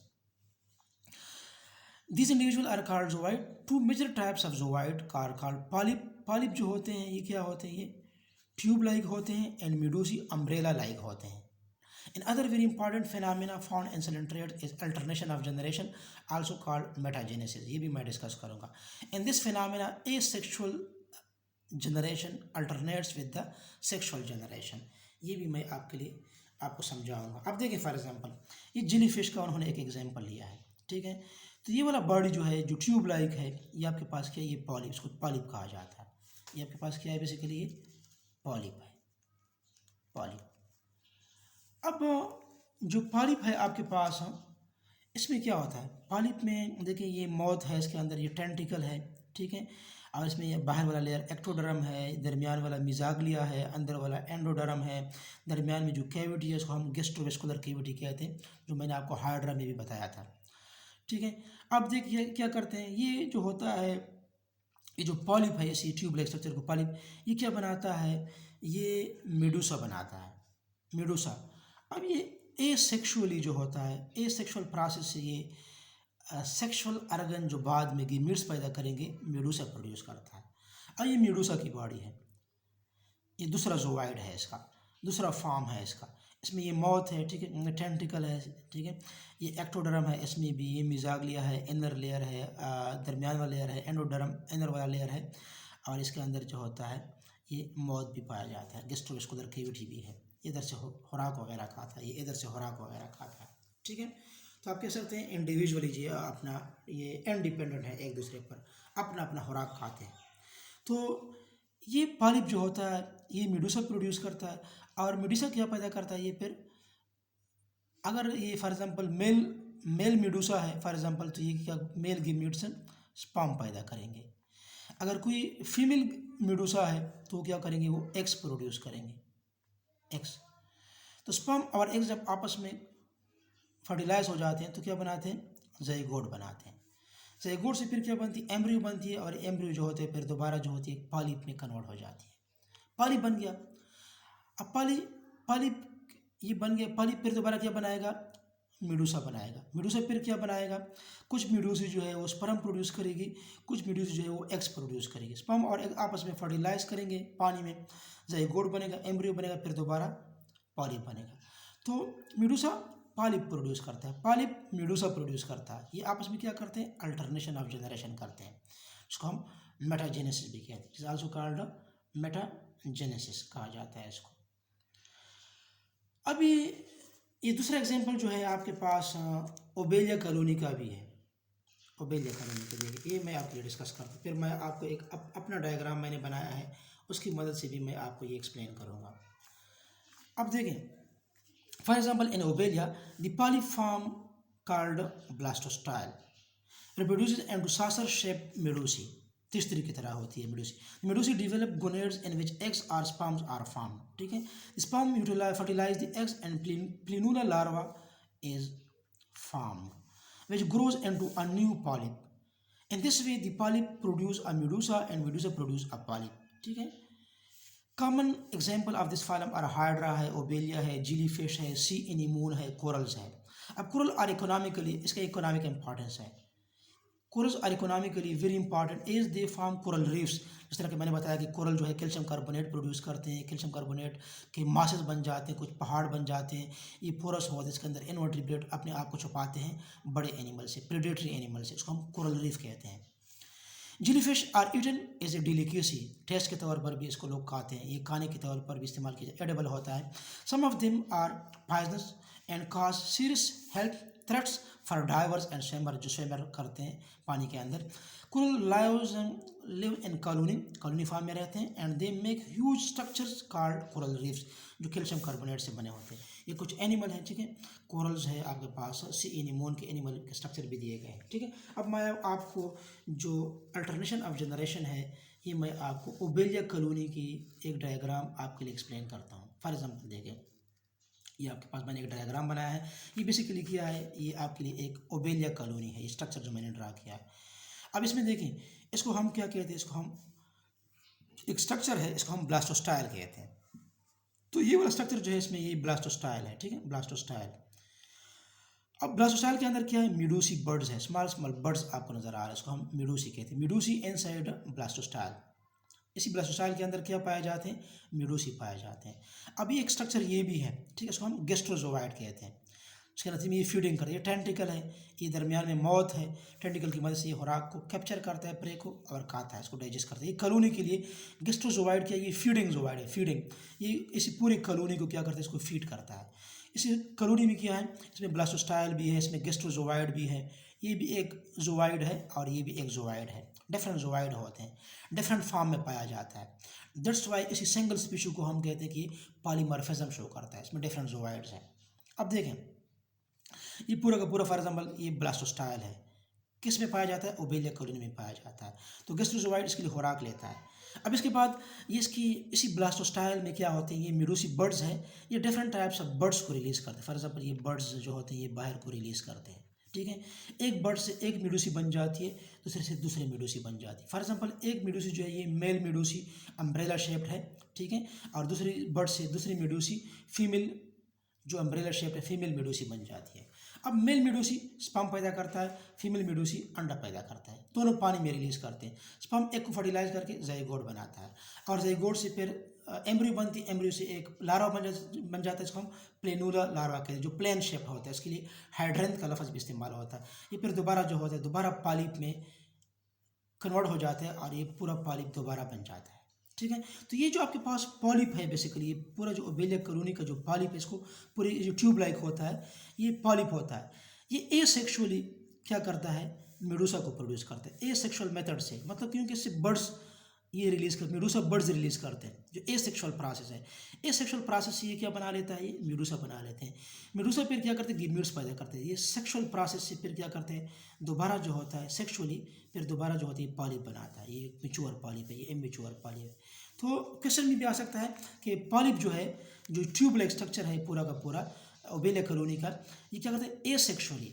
this individual are called zooid. Two major types of zooid are called polyp. Polyp जो होते हैं ये क्या होते हैं, ये ट्यूब लाइक होते हैं, एंड मेडूसी अम्ब्रेला लाइक होते हैं। Another very important phenomena found in coelenterate is alternation of generation, also called metagenesis. ये भी मैं डिस्कस करूँगा. In this phenomena, asexual generation alternates with the sexual generation. ये भी मैं आपके लिए आपको समझाऊंगा. अब देखिए फॉर एग्जांपल ये जेली फिश का उन्होंने एक एग्जांपल लिया है, ठीक है. तो ये वाला बॉडी जो है जो ट्यूब लाइक है, ये आपके पास क्या है, ये पॉलिप, इसको पॉलिप कहा जाता है. ये आपके पास क्या है, बेसिकली ये पॉलिप है, पॉलिप. अब जो पॉलिप है आपके पास, इसमें क्या होता है, पॉलिप में देखिए ये माउथ है, इसके अंदर ये टेंटिकल है, ठीक है. और इसमें ये बाहर वाला लेयर एक्टोडर्म है, दरमियान वाला मिजाग्लिया है, अंदर वाला एंडोडर्म है, दरमियान में जो कैविटी है उसको हम गेस्ट्रोवेस्कुलर कैविटी कहते हैं, जो मैंने आपको हाइड्रा में भी बताया था, ठीक है. अब देखिए क्या करते हैं, ये जो होता है, ये जो पॉलिप है, इसी ट्यूब लाइक स्ट्रक्चर को पॉलिप, ये क्या बनाता है, ये मेडूसा बनाता है, मेडूसा. अब ये एसेक्सुअली जो होता है, एसेक्सुअल प्रोसेस से ये सेक्सुअल ऑर्गन जो बाद में गीमीट्स पैदा करेंगे मेडूसा प्रोड्यूस करता है. अब ये मेडूसा की बॉडी है, ये दूसरा जोवाइड है, इसका दूसरा फॉर्म है इसका. इसमें ये माउथ है, ठीक है, टेंटिकल है, ठीक है, ये एक्टोडर्म है, इसमें भी ये मिजाग्लिया है, इनर लेयर है, दरमियान वाला लेयर है, एंडोडर्म इनर वाला लेयर है, और इसके अंदर जो होता है ये माउथ भी पाया जाता है, गेस्ट्रोवेस्कुलर कैविटी भी है, इधर से खुराक वगैरह खाता है, ये इधर से खुराक वगैरह खाता है, ठीक है. तो आप कह सकते हैं इंडिविजुअली जी अपना ये इंडिपेंडेंट है, एक दूसरे पर अपना अपना खुराक खाते हैं. तो ये पॉलिप जो होता है ये मेडूसा प्रोड्यूस करता है, और मेडूसा क्या पैदा करता है, ये फिर अगर ये फॉर एग्जांपल मेल मेडूसा है फॉर एग्जांपल, तो ये क्या मेल गीमीट्स स्पर्म पैदा करेंगे. अगर कोई फीमेल मेडूसा है तो क्या करेंगे, वो एग्स प्रोड्यूस करेंगे, एग्स. तो स्पर्म और एग्स जब आपस में फर्टिलाइज हो जाते हैं तो क्या बनाते हैं, ज़ाइगोट बनाते हैं. ज़ाइगोट से फिर क्या बनती है, एम्ब्रियो बनती है, और एम्ब्रियो जो होते हैं फिर दोबारा जो होती है पॉलिप में कन्वर्ट हो जाती है. पॉलिप बन गया. अब पॉलिप ये बन गया, पॉलिप फिर दोबारा क्या बनाएगा, मेडूसा बनाएगा. मेडूसा फिर क्या बनाएगा, कुछ मेडूसी जो है वो स्पर्म प्रोड्यूस करेगी, कुछ मेडूसी जो है वो एग्स प्रोड्यूस करेगी. स्पर्म और एग आपस में फर्टिलाइज करेंगे पानी में, ज़ाइगोट बनेगा, एम्ब्रियो बनेगा, फिर दोबारा पॉलिप बनेगा. तो मेडूसा पॉलिप प्रोड्यूस करता है, पॉलिप मेडूसा प्रोड्यूस करता है. ये आपस में क्या करते हैं, अल्टरनेशन ऑफ जनरेशन करते हैं, इसको हम मेटाजेनेसिस भी कहते हैं. इज आल्सो कॉल्ड मेटाजेनेसिस कहा जाता है इसको. अभी ये दूसरा एग्जांपल जो है आपके पास ओबेलिया कॉलोनी का भी है. ओबेलिया कॉलोनी के लिए ये मैं आपके लिए डिस्कस करता हूँ, फिर मैं आपको एक अपना डायग्राम मैंने बनाया है, उसकी मदद से भी मैं आपको ये एक्सप्लेन करूँगा. अब देखें for example in Obelia the polyp form called blastostyle reproduces into saucer-shaped medusae. तीसरी की तरह होती है मेडूसी. मेडूसी develop gonads in which eggs or sperms are formed. ठीक है, sperm fertilize the eggs and plenula larva is formed, which grows into a new polyp. In this way, the polyp produce a medusa and medusa produce a polyp. ठीक है. Common example of this phylum are hydra है, ओबेलिया है, जिली फिश है, सी एनीमोन है, कोरल्स है. अब कोरल आर इकोनॉमिकली, इसका इकोनॉमिक इंपॉर्टेंस है. Corals are economically very important as they form coral reefs. जिस तरह कि मैंने बताया कि कोरल जो है कैल्शियम कार्बोनेट प्रोड्यूस करते हैं, कैल्शियम कार्बोनेट के मासेस बन जाते हैं, कुछ पहाड़ बन जाते हैं. ये पोरस होते हैं, इसके अंदर इनवर्टिब्रेट अपने आप को छुपाते हैं बड़े एनिमल से, प्रेडेटरी एनिमल से, उसको हम कोरल रीफ कहते हैं. Jellyfish are eaten as a delicacy, taste के तौर पर भी इसको लोग खाते हैं, ये खाने के तौर पर भी इस्तेमाल किया जाए, एडेबल होता है. Some of them are poisonous and cause serious health threats for divers and swimmer, जो स्विमर करते हैं पानी के अंदर. कुल लिव इन कॉलोनी फॉर्म में रहते हैं, and they make huge structures called coral reefs, जो कैल्शियम कार्बोनेट से बने होते हैं. ये कुछ एनिमल हैं, ठीक है, कोरल्स है आपके पास, सी एनीमोन के एनिमल के स्ट्रक्चर भी दिए गए हैं. ठीक है. अब मैं आपको जो अल्टरनेशन ऑफ जनरेशन है, ये मैं आपको ओबेलिया कॉलोनी की एक डायग्राम आपके लिए एक्सप्लेन करता हूँ. फॉर एग्जांपल देखें, ये आपके पास मैंने एक डायग्राम बनाया है. ये बेसिकली क्या है, ये आपके लिए एक ओबेलिया कॉलोनी है, ये स्ट्रक्चर जो मैंने ड्रा किया है. अब इसमें देखें, इसको हम क्या कहते हैं, इसको हम एक स्ट्रक्चर है, इसको हम ब्लास्टोस्टाइल कहते हैं. तो ये वाला स्ट्रक्चर जो है इसमें ये ब्लास्टोस्टाइल है. ठीक है, ब्लास्टोस्टाइल. अब ब्लास्टोस्टाइल के अंदर क्या है, मेडूसी बर्ड्स है, स्मॉल स्मॉल बर्ड्स आपको नजर आ रहा है, इसको हम मेडूसी कहते हैं. मेडूसी इनसाइड ब्लास्टोस्टाइल. इसी ब्लास्टोसाइल के अंदर क्या पाए जाते हैं, मेडूसी पाए जाते हैं। अभी एक स्ट्रक्चर ये भी है, ठीक है, इसको हम गैस्ट्रोजोआइड कहते हैं। इसके नतीजे में ये फीडिंग करता है, ये टेंटिकल है, ये दरमियान में माउथ है, टेंटिकल की मदद से ये खुराक को कैप्चर करता है, प्रे को, और खाता है, इसको डाइजेस्ट करता है। ये कॉलोनी के लिए गैस्ट्रोजोआइड क्या, ये फीडिंग जोआइड है, फीडिंग, ये इसी पूरी कॉलोनी को क्या करता है, इसको फीड करता है। इसी कॉलोनी में क्या है, इसमें ब्लास्टोस्टाइल भी है, इसमें गैस्ट्रोजोआइड भी है, ये भी एक जोआइड है और ये भी एक जोआइड है। डिफरेंट जोआइड होते हैं, डिफरेंट फॉर्म में पाया जाता है। दैट्स वाई इसी सिंगल स्पीशी को हम कहते हैं कि पॉलीमॉर्फिज्म शो करता है, इसमें डिफरेंट जोआइड्स हैं। अब देखें, ये पूरा का पूरा फॉर एग्जाम्पल ये ब्लास्टोस्टाइल है, किस में पाया जाता है, ओबेलिया कॉलोनी में पाया जाता है। तो गैस्ट्रोजोआइड इसके लिए खुराक लेता है। अब इसके बाद ये इसकी इसी ब्लास्टोस्टाइल में क्या होते हैं, ये मेडूसी बर्ड्स हैं, ये डिफरेंट टाइप्स ऑफ बर्ड्स को रिलीज़ करते हैं। फॉर एग्जाम्पल ये बर्ड्स जो होते हैं ये बाहर को रिलीज़ करते हैं, ठीक है। एक बर्ड से एक मेडूसी बन जाती है, दूसरे से दूसरी मेडूसी बन जाती है। फॉर एग्जाम्पल एक मेडूसी जो है ये मेल मेडूसी अम्ब्रेला शेप्ड है, ठीक है, और दूसरी बर्ड से दूसरी मेडूसी फीमेल जो अम्ब्रेला शेप्ड है, फीमेल मेडूसी बन जाती है। अब मेल मेडूसी स्पर्म पैदा करता है, फीमेल मेडूसी अंडा पैदा करता है, दोनों पानी में रिलीज करते हैं। स्पर्म एक को फर्टिलाइज करके जाइगोट बनाता है, और जाइगोट से फिर एम्ब्रियो बनती है, एम्ब्रियो से एक लार्वा बन जाता है, इसको हम प्लेनुला लार्वा कहते हैं, जो प्लेन शेप होता है। इसके लिए हाइड्रेंथ का लफ्ज़ भी इस्तेमाल होता है। ये फिर दोबारा जो होता है दोबारा पॉलिप में कन्वर्ट हो जाता है और ये पूरा पॉलिप दोबारा बन जाता है, ठीक है। तो ये जो आपके पास पॉलिप है, बेसिकली ये पूरा जो ओबेलिया कॉलोनी का जो पॉलिप है, इसको पूरी जो ट्यूब लाइक होता है, ये पॉलिप होता है। ये एसेक्सुअली क्या करता है, मेडूसा को प्रोड्यूस करता है एसेक्सुअल मेथड से, मतलब क्योंकि इससे बर्ड्स ये रिलीज कर, मेडूसा बर्ड्स रिलीज करते हैं, जो एसेक्सुअल प्रोसेस है। एसेक्सुअल प्रोसेस से ये क्या बना लेता है, ये मेडूसा बना लेते हैं। मेडूसा फिर क्या करते हैं, गिम्यूट्स पैदा करते हैं। ये सेक्सुअल प्रोसेस से फिर क्या करते हैं, दोबारा जो होता है सेक्सुअली, फिर दोबारा जो होती है पॉलिप बनाता है। ये मैच्योर पॉलिप है, ये इमेच्योर पॉलिप है। तो क्वेश्चन में भी आ सकता है कि पॉलिप जो है, जो ट्यूब लाइक स्ट्रक्चर है पूरा का पूरा ओबेलिया कॉलोनी का, ये क्या करते हैं एसेक्सुअली,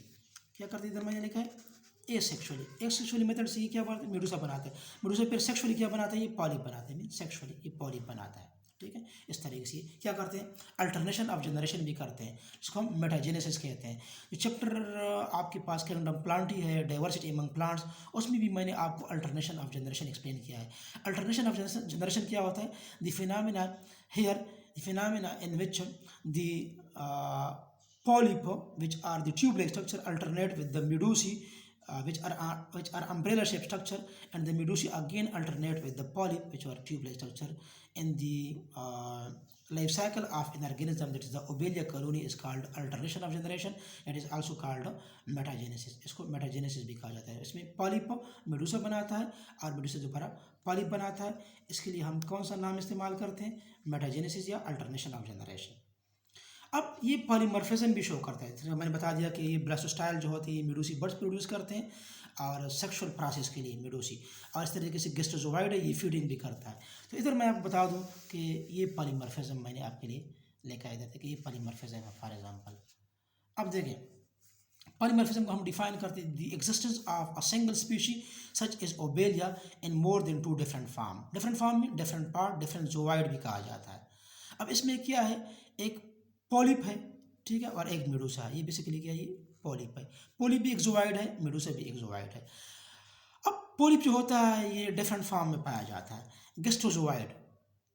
क्या करते हैं, इधर मैंने लिखा है एसेक्सुअली मेथड से ये क्या बनाते हैं, मेडूसा बनाते हैं। मेडूसा फिर सेक्सुअली क्या बनाता है, ये पॉलिप बनाते हैं, मीन सेक्सुअली ये पॉलिप बनाता है, ठीक है। इस तरीके से क्या करते हैं, अल्टरनेशन ऑफ जनरेशन भी करते हैं, जिसको हम मेटाजेनेसिस कहते हैं। जो चैप्टर आपके पास किंगडम प्लांटी है, डाइवर्सिटी एमंग प्लांट्स, उसमें भी मैंने आपको अल्टरनेशन ऑफ जनरेशन एक्सप्लेन किया है। अल्टरनेशन ऑफ जनरेशन क्या होता है, the phenomena here, the phenomena in which the polyp, which are the tube-like structure, alternate with the medusae, which are umbrella-shaped structure, and the medusae again alternate with the polyp, which are tube-like structure. In the life cycle of an organism, that is the obelia colony, is called alternation of generation. It is also called metagenesis. इसको metagenesis भी कहा जाता है। इसमें पॉलिप मेडूसा बनाता है और मेडूसा दोबारा पॉलिप बनाता है। इसके लिए हम कौन सा नाम इस्तेमाल करते हैं, मेटाजेनेसिस या अल्टरनेशन ऑफ जनरेशन। अब ये पॉलीमॉर्फिज्म भी शो करता है, तो मैंने बता दिया कि ये ब्लास्टोस्टाइल जो होती है मेडूसी बर्ड्स प्रोड्यूस करते हैं और सेक्सुअल प्रोसेस के लिए मेडूसी, और इस तरीके से गैस्ट्रोजोआइड है, ये फीडिंग भी करता है। तो इधर मैं आपको बता दूं कि ये पॉलीमॉर्फिज्म मैंने आपके लिए लेकर आया था कि ये पॉलीमॉर्फिज्म है। फॉर एग्जांपल अब देखें, पॉलीमॉर्फिज्म को हम डिफाइन करते हैं, the existence of a single species such is Obelia in more then 2 different form. Different form में डिफरेंट पार्ट, डिफरेंट जोआइड भी कहा जाता है। अब इसमें क्या है, एक पॉलिप है, ठीक है, और एक मेडूसा है। ये बेसिकली क्या है, ये पॉलिप है। पॉलिप भी एक जोआइड है, मेडूसा भी एक जोआइड है। अब पॉलिप जो होता है ये डिफरेंट फॉर्म में पाया जाता है। गेस्ट्रोजोआइड,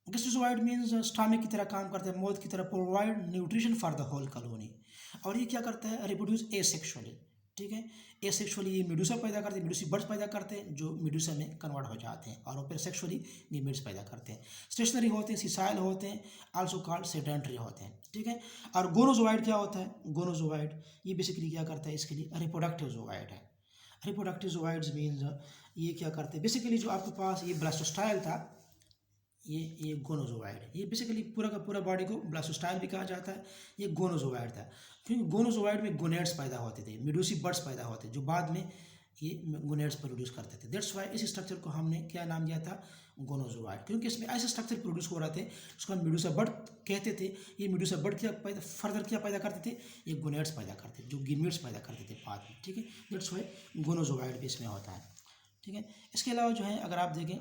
गेस्ट्रोजोआइड मीन्स स्टमक की तरह काम करता है, मौत की तरह, provide nutrition for the whole colony. और ये क्या करता है, रिप्रोड्यूस एसेक्सुअली, ठीक है। एसेक्सुअली ये मेडूसा पैदा करते हैं, मेडूसी बर्ड्स पैदा करते हैं जो मेडूसा में कन्वर्ट हो जाते हैं, और वो फिर सेक्सुअली गीमीट्स पैदा करते हैं। स्टेशनरी होते हैं, सिसाइल होते हैं, आल्सो कॉल्ड सेडेंटरी होते हैं, ठीक है। और गोनोजोआइड क्या होता है, गोनोजोआइड ये बेसिकली क्या करता है, इसके लिए रिप्रोडक्टिव जोआइड है। रिप्रोडक्टिव जोआइड्स मीन्स ये क्या करते हैं, बेसिकली जो आपके पास ये ब्लास्टोस्टाइल था, ये गोनोजोआइड, ये बेसिकली पूरा का पूरा बॉडी को ब्लास्टोस्टाइल भी कहा जाता है। ये गोनोजोआइड था, क्योंकि गोनोजोआइड में गोनेड्स पैदा होते थे, मेडूसी बर्ड्स पैदा होते थे, जो बाद में ये गोनेड्स प्रोड्यूस करते थे। दैट्स वाई इस स्ट्रक्चर को हमने क्या नाम दिया था, गोनोजोआइड, क्योंकि इसमें ऐसे स्ट्रक्चर प्रोड्यूस हो रहे थे जिसको हम मेडूसा बर्ड कहते थे। ये मेडूसा बर्ड क्या पैदा, फर्दर क्या पैदा करते थे, ये गोनेड्स पैदा करते थे, जो गिमिट्स पैदा करते थे बाद में, ठीक है। दैट्स वाई गोनोजोआइड भी इसमें होता है, ठीक है। इसके अलावा जो है अगर आप देखें,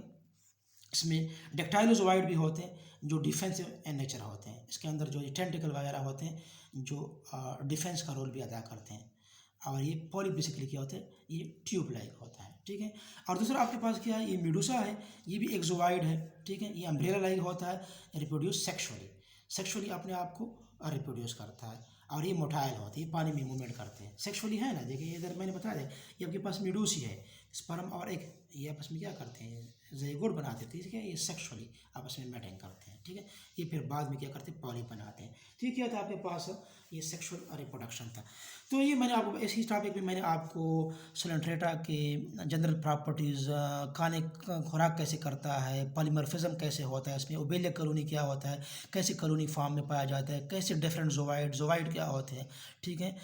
इसमें डेक्टाइलोजोआइड भी होते हैं जो डिफेंसिव इन नेचर होते हैं। इसके अंदर जो टेंटिकल वगैरह होते हैं जो डिफेंस का रोल भी अदा करते हैं। और ये पॉलिप बेसिकली क्या होता है, ये ट्यूब लाइक होता है, ठीक है। और दूसरा आपके पास क्या है, ये मेडूसा है, ये भी एक जोवाइड है, ठीक है। ये अम्ब्रेला लाइक होता है, रिप्रोड्यूस सेक्सुअली अपने आप को रिप्रोड्यूस करता है। और ये मोटाइल होती है, पानी में मूवमेंट करते हैं सेक्सुअली, है ना। देखिए इधर मैंने बताया है, ये आपके पास मेडूसी है, स्पर्म और एक ये आपस में क्या करते हैं, ज़ैगोट बनाते थे, ठीक है। ये सेक्सुअली आपस में मैटिंग करते हैं, ठीक है। ये फिर बाद में क्या करते हैं, पॉलिप बनाते हैं। तो ये क्या था आपके पास, ये सेक्सुअल रिप्रोडक्शन था। तो ये मैंने आपको इसी टॉपिक में मैंने आपको सैलेंट्रेटा के जनरल प्रॉपर्टीज़, खाने खुराक कैसे करता है, पॉलीमॉर्फिज्म कैसे होता है, इसमें ओबेलिया कॉलोनी क्या होता है, कैसे कॉलोनी फॉर्म में पाया जाता है, कैसे डिफरेंट जोवाइड क्या होते हैं, ठीक है,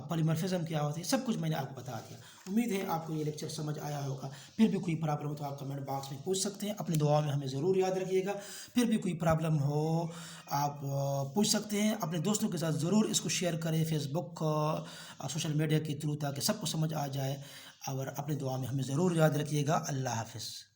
पॉलीमॉर्फिज्म क्या होती है, सब कुछ मैंने आपको बता दिया। उम्मीद है आपको ये लेक्चर समझ आया होगा। फिर भी कोई प्रॉब्लम हो तो आप कमेंट बॉक्स में पूछ सकते हैं। अपनी दुआ में हमें ज़रूर याद रखिएगा। फिर भी कोई प्रॉब्लम हो आप पूछ सकते हैं। अपने दोस्तों के साथ ज़रूर इसको शेयर करें, फेसबुक सोशल मीडिया के थ्रू, ताकि सबको समझ आ जाए। और अपनी दुआ में हमें ज़रूर याद रखिएगा। अल्लाह हाफ़िज़।